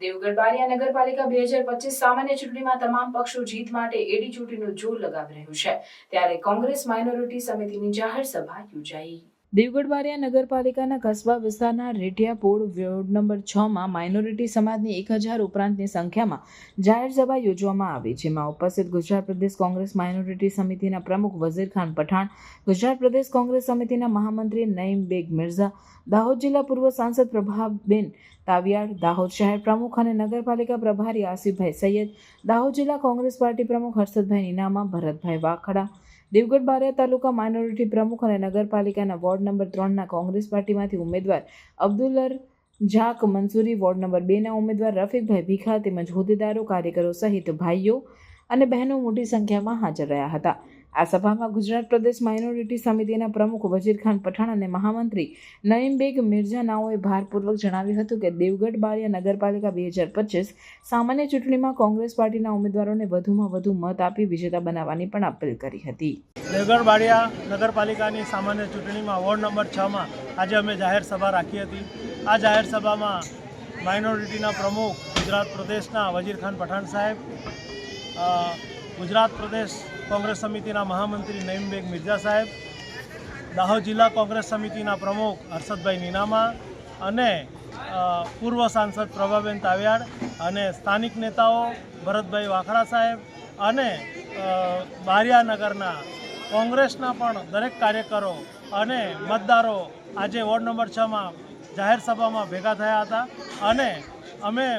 દેવગઢ બારિયા નગરપાલિકા 2025 સામાન્ય ચૂંટણીમાં તમામ પક્ષો જીત માટે એડી ચોટીનું જોર લગાવી રહ્યું છે, ત્યારે કોંગ્રેસ માઇનોરિટી સમિતિની જાહેર સભા યોજાઈ। દેવગઢ બારિયા નગરપાલિકાના કસ્બા વિસ્તારના રેટિયાપોળ વોર્ડ નંબર 6માં માઇનોરિટી સમાજની 1000 ઉપરાંતની સંખ્યામાં જાહેર સભા યોજવામાં આવી, જેમાં ઉપસ્થિત ગુજરાત પ્રદેશ કોંગ્રેસ માઇનોરિટી સમિતિના પ્રમુખ વઝીર ખાન પઠાણ, ગુજરાત પ્રદેશ કોંગ્રેસ સમિતિના મહામંત્રી નઈમ બેગ મિર્ઝા, દાહોદ જિલ્લા પૂર્વ સાંસદ પ્રભાબેન તાવિયાડ, દાહોદ શહેર પ્રમુખ અને નગરપાલિકા પ્રભારી આસિફભાઈ સૈયદ, દાહોદ જિલ્લા કોંગ્રેસ પાર્ટી પ્રમુખ હર્ષદભાઈ નીનામા, ભરતભાઈ વાખડા, દેવગઢ બારિયા તાલુકા માઇનોરિટી પ્રમુખ અને નગરપાલિકાના વોર્ડ નંબર 3ના કોંગ્રેસ પાર્ટીમાંથી ઉમેદવાર અબ્દુલર ઝાક મંસૂરી, વોર્ડ નંબર 2ના ઉમેદવાર રફીકભાઈ ભીખા તેમજ હોદ્દેદારો, કાર્યકરો સહિત ભાઈઓ અને બહેનો મોટી સંખ્યામાં હાજર રહ્યા હતા। આ સભામાં ગુજરાત પ્રદેશ માઇનોરિટી સમિતિના પ્રમુખ વઝીર ખાન પઠાણ અને મહામંત્રી નઈમ બેગ મિર્ઝા નાઓએ ભારપૂર્વક જણાવ્યું હતું કે દેવગઢ બારિયા નગરપાલિકા 2025 સામાન્ય ચૂંટણીમાં કોંગ્રેસ પાર્ટીના ઉમેદવારોને વધુમાં વધુ મત આપી વિજેતા બનાવવાની પણ અપીલ કરી હતી। દેવગઢ બારિયા નગરપાલિકાની સામાન્ય ચૂંટણીમાં વોર્ડ નંબર 6માં આજે અમે જાહેર સભા રાખી હતી। આ જાહેર સભામાં માઇનોરિટીના પ્રમુખ ગુજરાત પ્રદેશના વઝીર ખાન પઠાણ સાહેબ, ગુજરાત પ્રદેશ કોંગ્રેસ સમિતિના મહામંત્રી નઈમ બેગ મિર્ઝા સાહેબ, દાહોદ જિલ્લા કોંગ્રેસ સમિતિના પ્રમુખ હર્ષદભાઈ નીનામા અને પૂર્વ સાંસદ પ્રભાબેન તાવિયાડ અને સ્થાનિક નેતાઓ ભરતભાઈ વાખડા સાહેબ અને બારિયા નગરના કોંગ્રેસના પણ દરેક કાર્યકરો અને મતદારો આજે વોર્ડ નંબર 6માં જાહેર સભામાં ભેગા થયા હતા અને અમે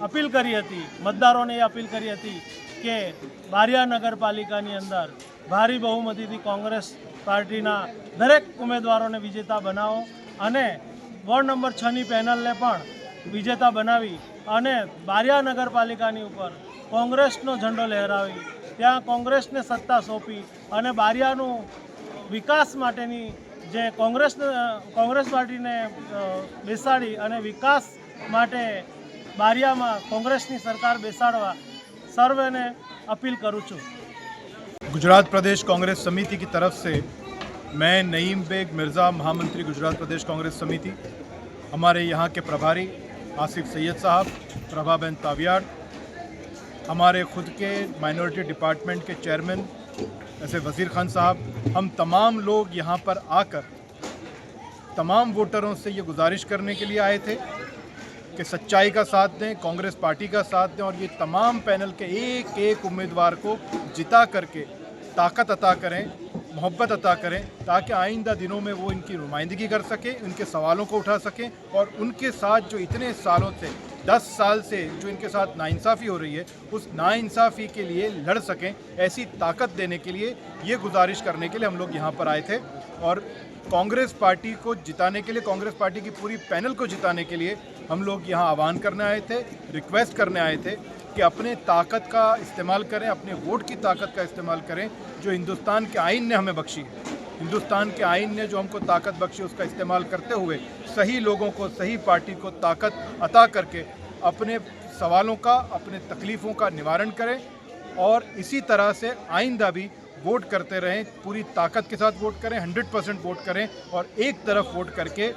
અપીલ કરી હતી, મતદારોને એ અપીલ કરી હતી કે બારિયા નગરપાલિકાની અંદર ભારી બહુમતીથી કોંગ્રેસ પાર્ટીના દરેક ઉમેદવારોને વિજેતા બનાવો અને વોર્ડ નંબર 6ની પેનલને પણ વિજેતા બનાવી અને બારિયા નગરપાલિકાની ઉપર કોંગ્રેસનો ઝંડો લહેરાવી ત્યાં કોંગ્રેસને સત્તા સોંપી અને બારિયાનું વિકાસ માટેની જે કોંગ્રેસ પાર્ટીને બેસાડી અને વિકાસ માટે બારિયામાં કોંગ્રેસની સરકાર બેસાડવા सर्वे अपील करूँ छूँ। गुजरात प्रदेश कांग्रेस समिति की तरफ से मैं नईम बेग मिर्ज़ा, महामंत्री गुजरात प्रदेश कांग्रेस समिति, हमारे यहाँ के प्रभारी आसिफ सैयद साहब, प्रभाबेन तावियाड, हमारे खुद के माइनॉरिटी डिपार्टमेंट के चेयरमैन ऐसे वज़ीर खान साहब, हम तमाम लोग यहाँ पर आकर तमाम वोटरों से ये गुजारिश करने के लिए आए थे कि सच्चाई का साथ दें, कांग्रेस पार्टी का साथ दें और ये तमाम पैनल के एक एक उम्मीदवार को जिता करके ताकत अता करें, मोहब्बत अता करें, ताकि आइंदा दिनों में वो इनकी नुमाइंदगी कर सकें, उनके सवालों को उठा सकें और उनके साथ जो इतने सालों से 10 साल से जो इनके साथ नाइंसाफ़ी हो रही है उस नाइंसाफ़ी के लिए लड़ सकें, ऐसी ताकत देने के लिए ये गुजारिश करने के लिए हम लोग यहाँ पर आए थे। और कांग्रेस पार्टी को जिताने के लिए, कांग्रेस पार्टी की पूरी पैनल को जिताने के लिए हम लोग यहाँ आह्वान करने आए थे, रिक्वेस्ट करने आए थे कि अपने ताकत का इस्तेमाल करें, अपने वोट की ताकत का इस्तेमाल करें जो हिंदुस्तान के आइन ने हमें बख्शी है। हिंदुस्तान के आइन ने जो हमको ताकत बख्शी उसका इस्तेमाल करते हुए सही लोगों को, सही पार्टी को ताकत अता करके अपने सवालों का, अपने तकलीफ़ों का निवारण करें और इसी तरह से आइंदा भी वोट करते रहें, पूरी ताकत के साथ वोट करें, 100% वोट करें और एक तरफ वोट करके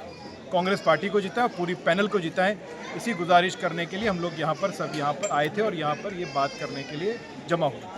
कांग्रेस पार्टी को जिताएं, पूरी पैनल को जिताएं। इसी गुजारिश करने के लिए हम लोग यहाँ पर सब यहाँ पर आए थे और यहाँ पर ये बात करने के लिए जमा हुए।